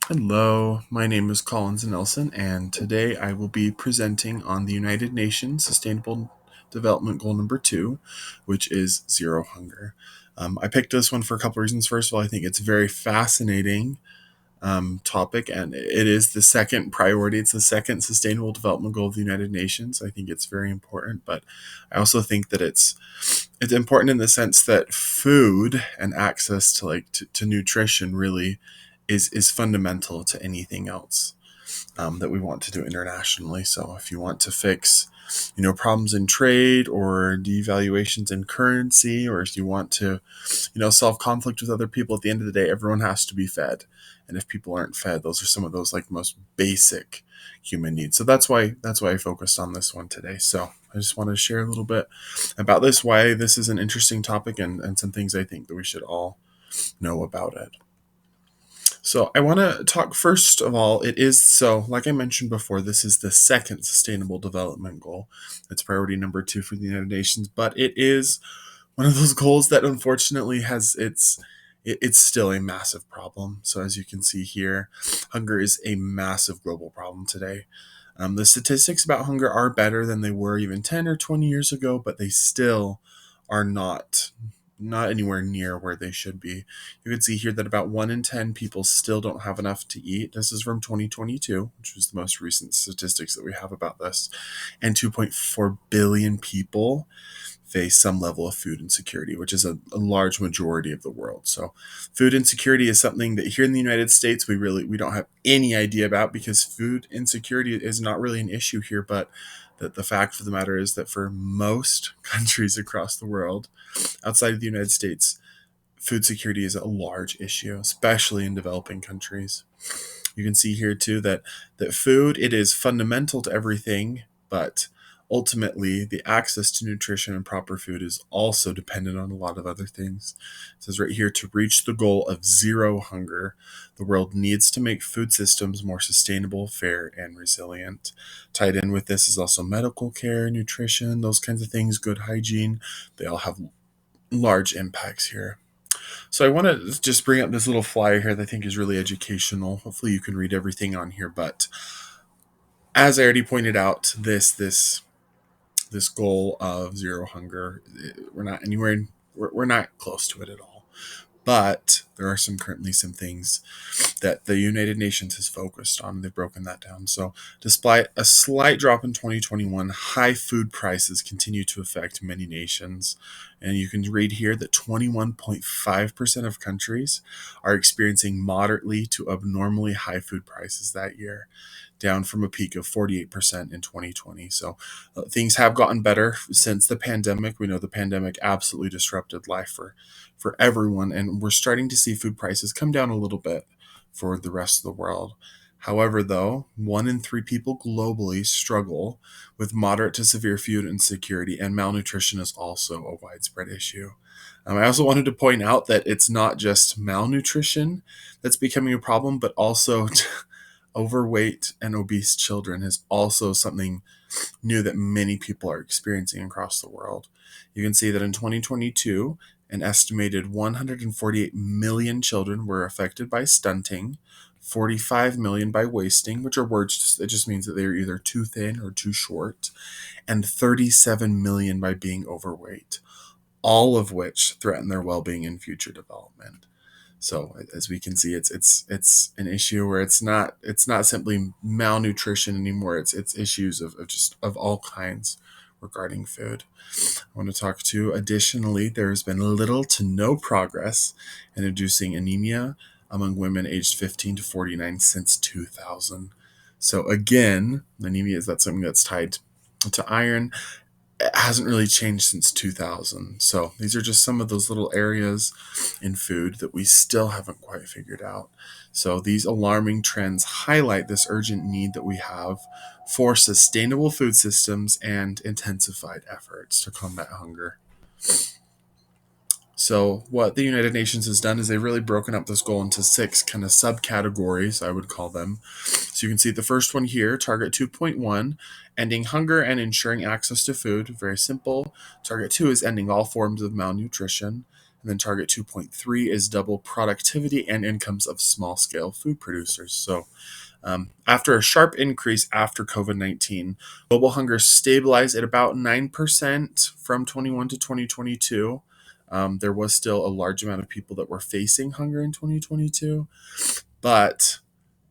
Hello, my name is Collins Nelson, and today I will be presenting on the United Nations Sustainable Development Goal number 2, which is zero hunger. I picked this one for a couple reasons. First of all, I think it's a very fascinating topic, and it is the second priority. It's the second Sustainable Development Goal of the United Nations. I think it's very important, but I also think that it's important in the sense that food and access to to nutrition really is fundamental to anything else that we want to do internationally. So if you want to fix problems in trade or devaluations in currency, or if you want to solve conflict with other people, at the end of the day everyone has to be fed. And if people aren't fed, those are some of those most basic human needs. So that's why I focused on this one today. So I just wanted to share a little bit about this, why this is an interesting topic, and some things I think that we should all know about it. So I want to talk first of all. Like I mentioned before, this is the second Sustainable Development Goal. It's priority number 2 for the United Nations, but it is one of those goals that unfortunately it's still a massive problem. So as you can see here, hunger is a massive global problem today. The statistics about hunger are better than they were even 10 or 20 years ago, but they still are not anywhere near where they should be. You can see here that about 1 in 10 people still don't have enough to eat. This is from 2022, which was the most recent statistics that we have about this. And 2.4 billion people face some level of food insecurity, which is a large majority of the world. So food insecurity is something that here in the United States we don't have any idea about, because food insecurity is not really an issue here. But the fact of the matter is that for most countries across the world outside of the United States, food security is a large issue, especially in developing countries. You can see here too that food, it is fundamental to everything, but ultimately the access to nutrition and proper food is also dependent on a lot of other things. It says right here, to reach the goal of zero hunger, the world needs to make food systems more sustainable, fair, and resilient. Tied in with this is also medical care, nutrition, those kinds of things, good hygiene. They all have large impacts here. So I want to just bring up this little flyer here that I think is really educational. Hopefully you can read everything on here, but as I already pointed out, this goal of zero hunger, we're not anywhere, we're not close to it at all. But there are currently some things that the United Nations has focused on. They've broken that down. So despite a slight drop in 2021, high food prices continue to affect many nations. And you can read here that 21.5% of countries are experiencing moderately to abnormally high food prices that year, down from a peak of 48% in 2020. So things have gotten better since the pandemic. We know the pandemic absolutely disrupted life for everyone, and we're starting to see food prices come down a little bit for the rest of the world. However, though, 1 in 3 people globally struggle with moderate to severe food insecurity, and malnutrition is also a widespread issue. I also wanted to point out that it's not just malnutrition that's becoming a problem, but also overweight and obese children is also something new that many people are experiencing across the world. You can see that in 2022, an estimated 148 million children were affected by stunting, 45 million by wasting, which are words, it just means that they're either too thin or too short, and 37 million by being overweight, all of which threaten their well-being and future development. So as we can see, it's an issue where it's not simply malnutrition anymore. It's issues of all kinds regarding food. I want to talk to, additionally, there has been little to no progress in reducing anemia among women aged 15 to 49 since 2000. So again, anemia, is that something that's tied to iron? It hasn't really changed since 2000. So these are just some of those little areas in food that we still haven't quite figured out. So these alarming trends highlight this urgent need that we have for sustainable food systems and intensified efforts to combat hunger. So what the United Nations has done is they've really broken up this goal into 6 kind of subcategories, I would call them. So you can see the first one here, target 2.1, ending hunger and ensuring access to food. Very simple. Target 2 is ending all forms of malnutrition. And then target 2.3 is double productivity and incomes of small scale food producers. So after a sharp increase after COVID-19, global hunger stabilized at about 9% from 21 to 2022. There was still a large amount of people that were facing hunger in 2022, but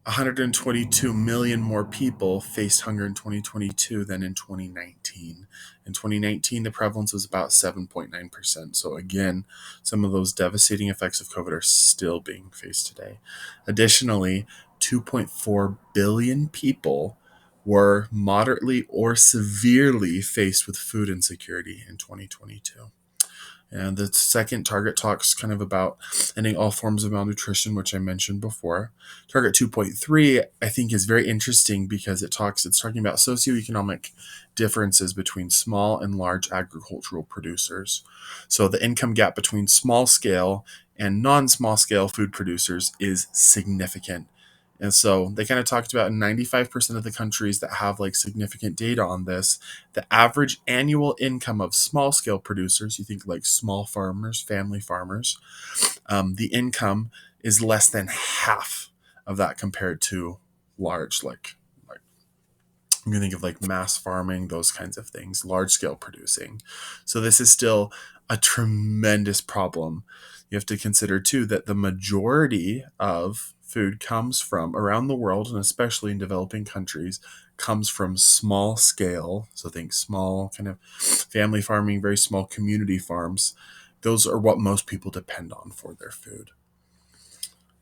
122 million more people faced hunger in 2022 than in 2019. In 2019, the prevalence was about 7.9%. So, again, some of those devastating effects of COVID are still being faced today. Additionally, 2.4 billion people were moderately or severely faced with food insecurity in 2022. And the second target talks kind of about ending all forms of malnutrition, which I mentioned before. Target 2.3, I think, is very interesting because it's talking about socioeconomic differences between small and large agricultural producers. So the income gap between small scale and non-small scale food producers is significant. And so they kind of talked about in 95% of the countries that have like significant data on this, the average annual income of small scale producers, you think like small farmers, family farmers, the income is less than half of that compared to large, like you can think of like mass farming, those kinds of things, large scale producing. So this is still a tremendous problem. You have to consider too that the majority of food comes from around the world, and especially in developing countries, comes from small scale. So think small kind of family farming, very small community farms. Those are what most people depend on for their food.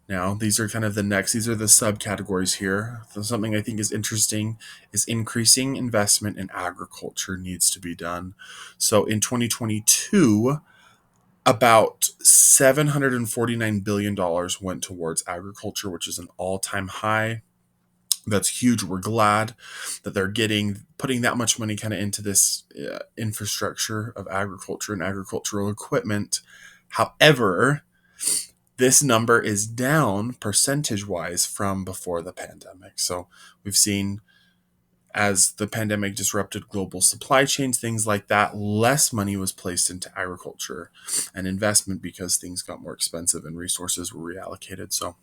Now, these are kind of these are the subcategories here. So something I think is interesting is increasing investment in agriculture needs to be done. So in 2022, about $749 billion went towards agriculture, which is an all-time high. That's huge. We're glad that they're putting that much money kind of into this infrastructure of agriculture and agricultural equipment. However, this number is down percentage wise from before the pandemic. So we've seen as the pandemic disrupted global supply chains, things like that, less money was placed into agriculture and investment because things got more expensive and resources were reallocated. So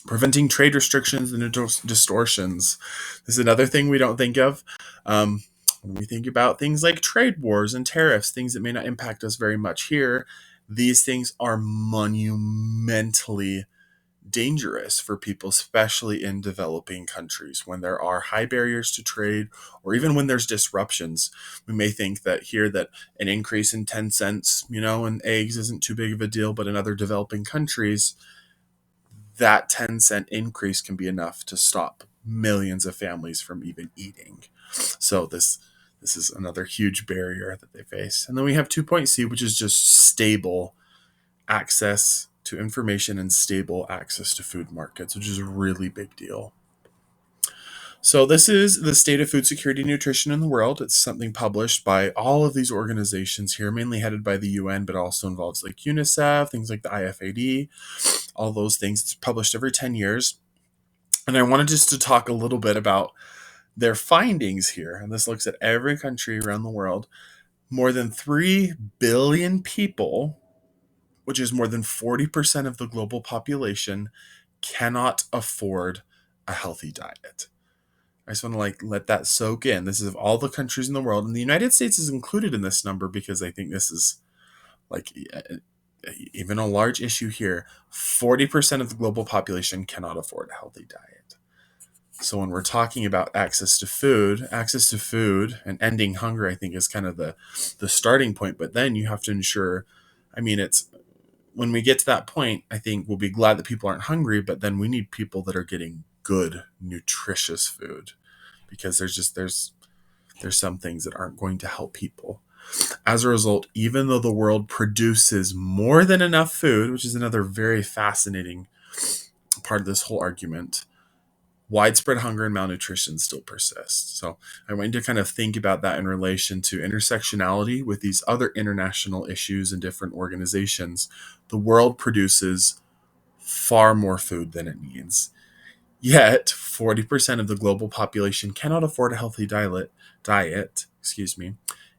preventing trade restrictions and distortions. This is another thing we don't think of. When we think about things like trade wars and tariffs, things that may not impact us very much here, these things are monumentally dangerous for people, especially in developing countries. When there are high barriers to trade, or even when there's disruptions, we may think that an increase in 10 cents, in eggs isn't too big of a deal, but in other developing countries, that 10-cent increase can be enough to stop millions of families from even eating. So this is another huge barrier that they face. And then we have 2.C, which is just stable access to information and stable access to food markets, which is a really big deal. So this is the state of food security and nutrition in the world. It's something published by all of these organizations here, mainly headed by the UN, but also involves like UNICEF, things like the IFAD, all those things. It's published every 10 years. And I wanted just to talk a little bit about their findings here. And this looks at every country around the world. More than 3 billion people, which is more than 40% of the global population, cannot afford a healthy diet. I just want to let that soak in. This is of all the countries in the world, and the United States is included in this number because I think this is even a large issue here. 40% of the global population cannot afford a healthy diet. So when we're talking about access to food and ending hunger, I think is kind of the starting point. But then you have to ensure, when we get to that point, I think we'll be glad that people aren't hungry, but then we need people that are getting good, nutritious food, because there's some things that aren't going to help people. As a result, even though the world produces more than enough food, which is another very fascinating part of this whole argument, widespread hunger and malnutrition still persist. So I want you to kind of think about that in relation to intersectionality with these other international issues and different organizations. The world produces far more food than it needs. Yet 40% of the global population cannot afford a healthy diet,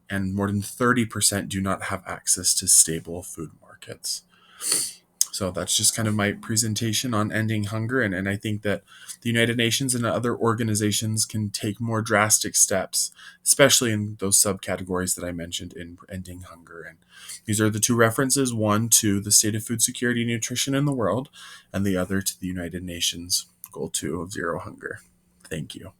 and more than 30% do not have access to stable food markets. markets. So that's just kind of my presentation on ending hunger. And I think that the United Nations and other organizations can take more drastic steps, especially in those subcategories that I mentioned in ending hunger. And these are the two references, one to the state of food security and nutrition in the world, and the other to the United Nations Goal 2 of zero hunger. Thank you.